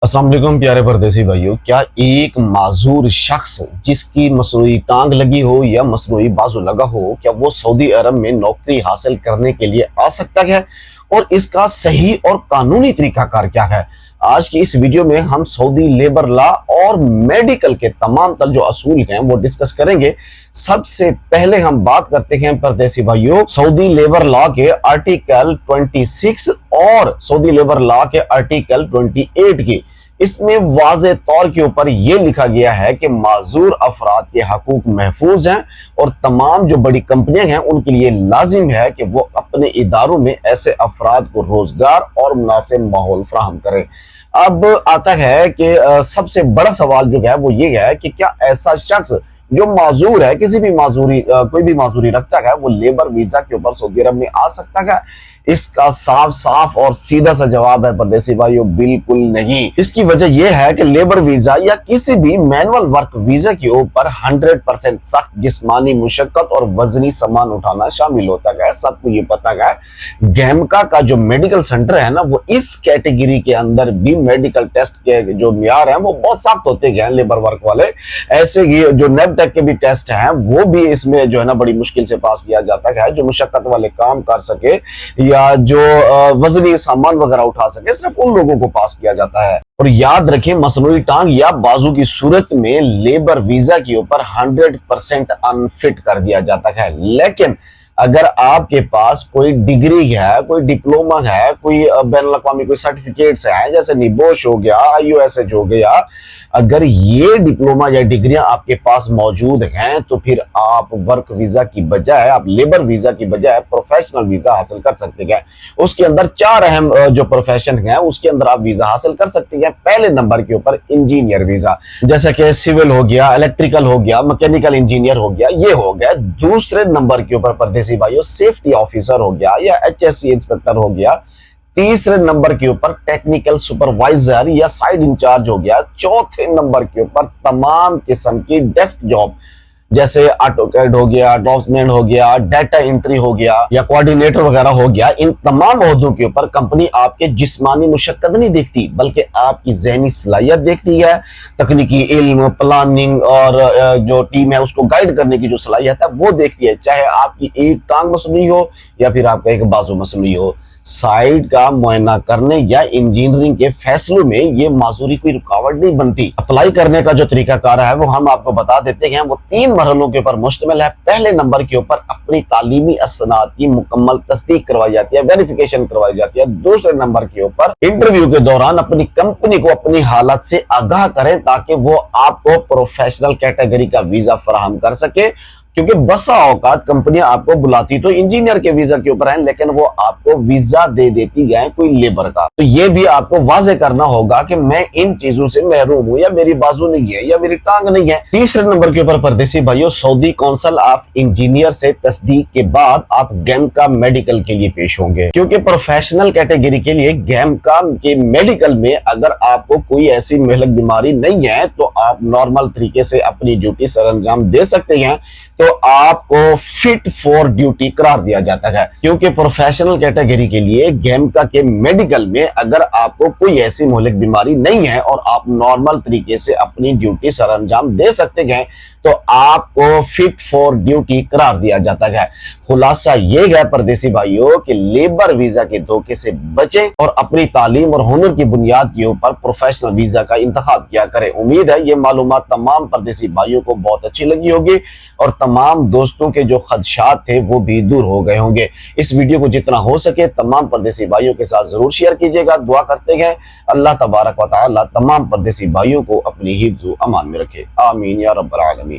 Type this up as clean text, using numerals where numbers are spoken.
अस्सलाम वालेकुम प्यारे परदेसी भाइयों। क्या एक माजूर शख्स जिसकी मसनूई टांग लगी हो या मसनूई बाजू लगा हो, क्या वो सऊदी अरब में नौकरी हासिल करने के लिए आ सकता है? और इसका सही और कानूनी तरीकाकार क्या है? आज की इस वीडियो में हम सऊदी लेबर लॉ और मेडिकल के तमाम तर जो असूल हैं वो डिस्कस करेंगे। सबसे पहले हम बात करते हैं परदेसी भाइयों सऊदी लेबर लॉ के आर्टिकल 26 और सऊदी लेबर लॉ के आर्टिकल 28 की। इसमें वाज़े तौर के ऊपर यह लिखा गया है कि माजूर अफराद के हकूक महफूज हैं और तमाम जो बड़ी कंपनियां हैं उनके लिए लाजिम है कि वो अपने इदारों में ऐसे अफराद को रोजगार और मुनासिब माहौल फराहम करें। अब आता है कि सबसे बड़ा सवाल जो है वो ये है कि क्या ऐसा शख्स जो माजूर है, किसी भी माजूरी कोई भी माजूरी रखता है, वो लेबर वीजा के ऊपर सऊदी अरब में आ सकता है? इसका साफ साफ और सीधा सा जवाब है परदेसी भाइयों, बिल्कुल नहीं। इसकी वजह यह है कि लेबर वीजा या किसी भी मैनुअल वर्क वीजा के ऊपर 100% सख्त जिस्मानी मुशक्कत और वजनी सामान उठाना शामिल होता है। सबको ये पता है। गैमका का जो मेडिकल सेंटर है ना, वो इस कैटेगरी के अंदर भी मेडिकल टेस्ट के जो मियार हैं वो बहुत सख्त होते हैं लेबर वर्क वाले। ऐसे ही जो नेबटेक के भी टेस्ट हैं वो भी इसमें जो है ना बड़ी मुश्किल से पास किया जाता है। जो मुशक्कत वाले काम कर सके या जो वजनी सामान वगैरह उठा सके, सिर्फ उन लोगों को पास किया जाता है। और याद रखें, मसनूई टांग या बाजू की सूरत में लेबर वीजा के ऊपर 100% अनफिट कर दिया जाता है। लेकिन अगर आपके पास कोई डिग्री है, कोई डिप्लोमा है, कोई बैनुल अक़वामी कोई सर्टिफिकेट्स है, जैसे निबोश हो गया, IOSH हो गया, अगर ये डिप्लोमा या डिग्रियां आपके पास मौजूद हैं तो फिर आप वर्क वीजा की बजाय, आप लेबर वीजा की बजाय प्रोफेशनल वीजा हासिल कर सकते हैं। उसके अंदर 4 अहम जो प्रोफेशन हैं उसके अंदर आप वीजा हासिल कर सकते हैं। पहले नंबर के ऊपर इंजीनियर वीजा, जैसे कि सिविल हो गया, इलेक्ट्रिकल हो गया, मैकेनिकल इंजीनियर हो गया, ये हो गया। दूसरे नंबर के ऊपर परदेसी भाइयों सेफ्टी ऑफिसर हो गया या HSC इंस्पेक्टर हो गया। तीसरे नंबर के ऊपर टेक्निकल सुपरवाइजर या साइड इंचार्ज हो गया। चौथे नंबर के ऊपर तमाम किस्म की डेस्क जॉब, जैसे ऑटोकैड हो गया, ड्राफ्ट्समैन हो गया, डाटा एंट्री हो गया या कोऑर्डिनेटर वगैरह हो गया। इन तमाम ओहदों के ऊपर कंपनी आपके जिस्मानी मुशक्कत नहीं देखती, बल्कि आपकी ज़हनी सलाहियत देखती है, तकनीकी इल्म, प्लानिंग और जो टीम है उसको गाइड करने की जो सलाहियत है वो देखती है। चाहे आपकी एक टांग मसनूई हो या फिर आपका एक बाजू मसनूई हो। साइट का मुआयना करने या इंजीनियरिंग के फैसलों में ये माजूरी कोई रुकावट नहीं बनती। अप्लाई करने का जो तरीकाकार है वो हम आपको बता देते हैं। वो 3 मरहलों के ऊपर मुश्तमिल है। पहले नंबर के ऊपर अपनी तालीमी असनाद की मुकम्मल तस्दीक करवाई जाती है, वेरिफिकेशन करवाई जाती है। दूसरे नंबर के ऊपर इंटरव्यू के दौरान अपनी कंपनी को अपनी हालत से आगाह करें ताकि वो आपको प्रोफेशनल कैटेगरी का वीजा फराहम कर सके। क्योंकि बसा औकात कंपनियां आपको बुलाती तो इंजीनियर के वीजा के ऊपर हैं, लेकिन वो आपको वीजा दे देती है कोई लेबर का। तो ये भी आपको वाजे करना होगा कि मैं इन चीजों से महरूम हूं, या मेरी बाजू नहीं है, या मेरी टांग नहीं है। तीसरे नंबर के ऊपर परदेसी भाइयों सऊदी काउंसिल ऑफ इंजीनियर से तस्दीक के बाद आप गैमका मेडिकल के लिए पेश होंगे। क्योंकि प्रोफेशनल कैटेगरी के लिए गैमका के मेडिकल में अगर आपको कोई ऐसी महलक बीमारी नहीं है तो आप नॉर्मल तरीके से अपनी ड्यूटी सर अंजाम दे सकते हैं। तो आपको फिट फॉर ड्यूटी करार दिया जाता है। क्योंकि प्रोफेशनल कैटेगरी के लिए गैमका के मेडिकल में अगर आपको कोई ऐसी महलिक बीमारी नहीं है और आप नॉर्मल तरीके से अपनी ड्यूटी सर अंजाम दे सकते हैं तो आपको फिट फॉर ड्यूटी करार दिया जाता है। खुलासा यह है परदेसी भाइयों कि लेबर वीजा के धोखे से बचें और अपनी तालीम और हुनर की बुनियाद के ऊपर प्रोफेशनल वीजा का इंतखाब किया करें। उम्मीद है ये मालूमात तमाम परदेसी भाइयों को बहुत अच्छी लगी होगी और तमाम दोस्तों के जो खदशात थे वो भी दूर हो गए होंगे। इस वीडियो को जितना हो सके तमाम परदेसी भाइयों के साथ जरूर शेयर कीजिएगा। दुआ करते हैं अल्लाह तबारक व तआला तमाम परदेसी भाइयों को अपनी हिफ्ज़ व अमान में रखे। आमीन या रब्बल आलमीन।